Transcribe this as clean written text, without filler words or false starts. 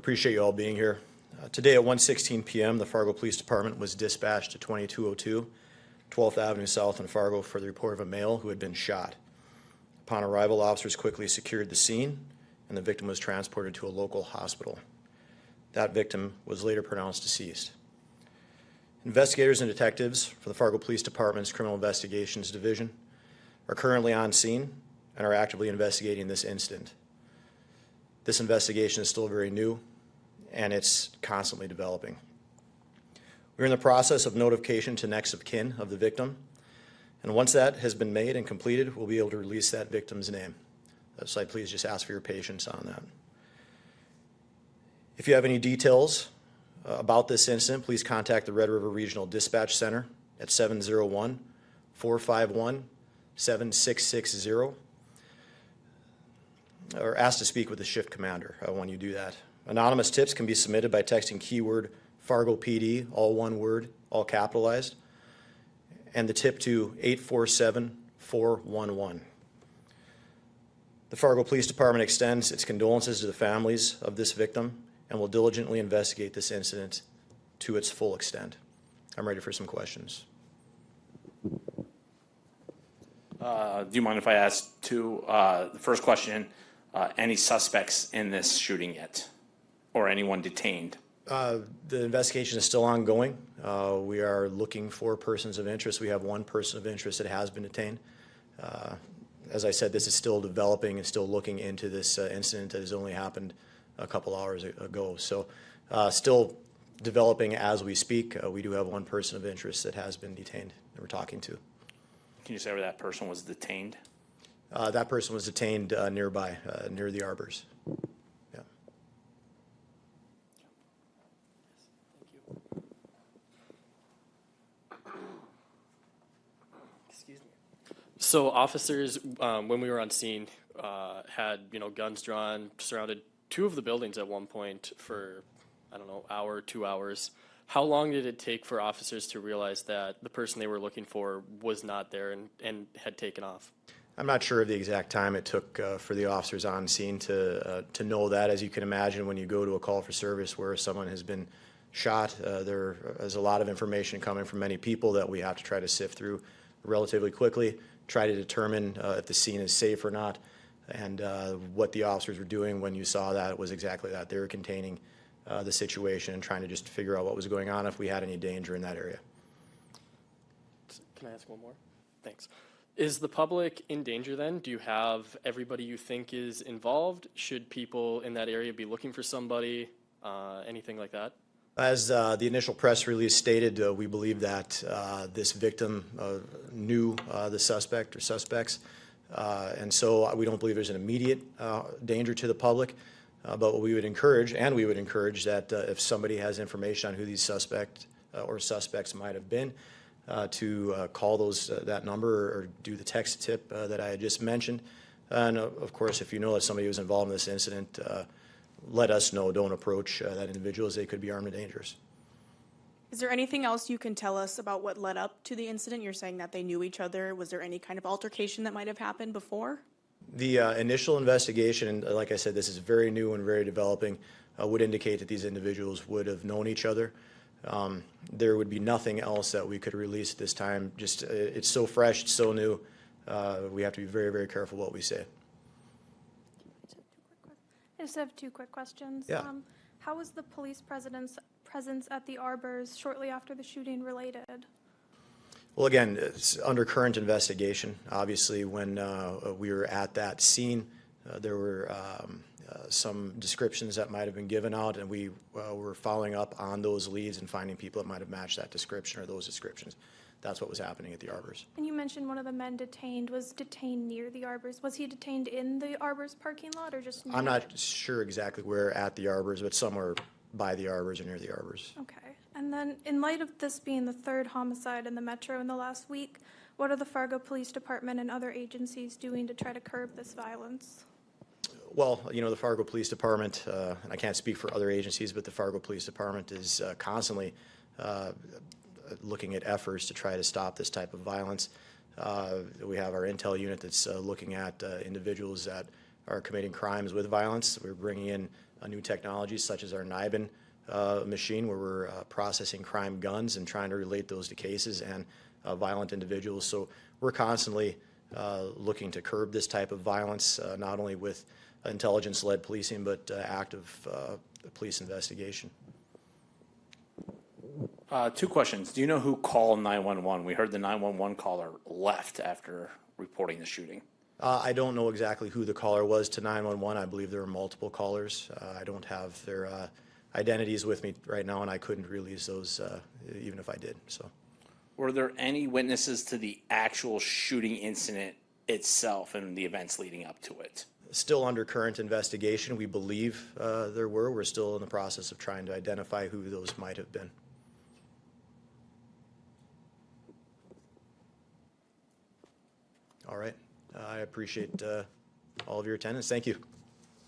Appreciate you all being here. Today at 1:16 p.m., the Fargo Police Department was dispatched to 2202 12th Avenue South in Fargo for the report of a male who had been shot. Upon arrival, officers quickly secured the scene, and the victim was transported to a local hospital. That victim was later pronounced deceased. Investigators and detectives for the Fargo Police Department's Criminal Investigations Division are currently on scene and are actively investigating this incident. This investigation is still very new, and it's constantly developing. We're in the process of notification to next of kin of the victim, and once that has been made and completed, we'll be able to release that victim's name. So I please just ask for your patience on that. If you have any details about this incident, please contact the Red River Regional Dispatch Center at 701-451-7660, or ask to speak with the shift commander when you do that. Anonymous tips can be submitted by texting keyword Fargo PD, all one word, all capitalized, and the tip to 847-411. The Fargo Police Department extends its condolences to the families of this victim and will diligently investigate this incident to its full extent. I'm ready for some questions. Do you mind if I ask two? The first question, any suspects in this shooting yet, or anyone detained? The investigation is still ongoing. We are looking for persons of interest. We have one person of interest that has been detained. As I said, this is still developing and still looking into this incident that has only happened a couple hours ago. So still developing as we speak. We do have one person of interest that has been detained that we're talking to. Can you say where that person was detained? That person was detained nearby, near the Arbors. Yeah. Excuse me. So officers, when we were on scene, had guns drawn, surrounded two of the buildings at one point for, I don't know, hour, 2 hours. How long did it take for officers to realize that the person they were looking for was not there and had taken off? I'm not sure of the exact time it took for the officers on scene to know that. As you can imagine, when you go to a call for service where someone has been shot, there is a lot of information coming from many people that we have to try to sift through relatively quickly, try to determine if the scene is safe or not. And what the officers were doing when you saw that was exactly that. They were containing the situation and trying to just figure out what was going on, if we had any danger in that area. Can I ask one more? Thanks. Is the public in danger then? Do you have everybody you think is involved? Should people in that area be looking for somebody? Anything like that? As the initial press release stated, we believe that this victim knew the suspect or suspects, and so we don't believe there's an immediate danger to the public. But what we would encourage, and we would encourage that if somebody has information on who these suspects might have been, to call that number or do the text tip that I had just mentioned. And of course, if you know that somebody was involved in this incident, let us know. Don't approach that individual, as they could be armed and dangerous. Is there anything else you can tell us about what led up to the incident? You're saying that they knew each other. Was there any kind of altercation that might have happened before? The initial investigation, and like I said, this is very new and very developing, would indicate that these individuals would have known each other. There would be nothing else that we could release at this time. Just it's so fresh, it's so new. We have to be very, very careful what we say. I just have two quick questions. Yeah. How was the police presence at the Arbors shortly after the shooting related? Well, again, it's under current investigation. Obviously, when we were at that scene, there were some descriptions that might have been given out, and we were following up on those leads and finding people that might have matched that description or those descriptions. That's what was happening at the Arbors. And you mentioned one of the men detained was detained near the Arbors. Was he detained in the Arbors parking lot or just near I'm not sure exactly where at the Arbors, but somewhere by the Arbors or near the Arbors. Okay. And then in light of this being the third homicide in the Metro in the last week, what are the Fargo Police Department and other agencies doing to try to curb this violence? Well, the Fargo Police Department, and I can't speak for other agencies, but the Fargo Police Department is constantly looking at efforts to try to stop this type of violence. We have our intel unit that's looking at individuals that are committing crimes with violence. We're bringing in new technologies such as our NIBIN machine, where we're processing crime guns and trying to relate those to cases and violent individuals. So we're constantly looking to curb this type of violence, not only with intelligence-led policing, but active police investigation. Two questions. Do you know who called 911? We heard the 911 caller left after reporting the shooting. I don't know exactly who the caller was to 911. I believe there were multiple callers. I don't have their identities with me right now, and I couldn't release those even if I did. So, Were there any witnesses to the actual shooting incident itself and the events leading up to it? still under current investigation. We believe there were. We're still in the process of trying to identify who those might have been. All right. I appreciate all of your attendance. Thank you.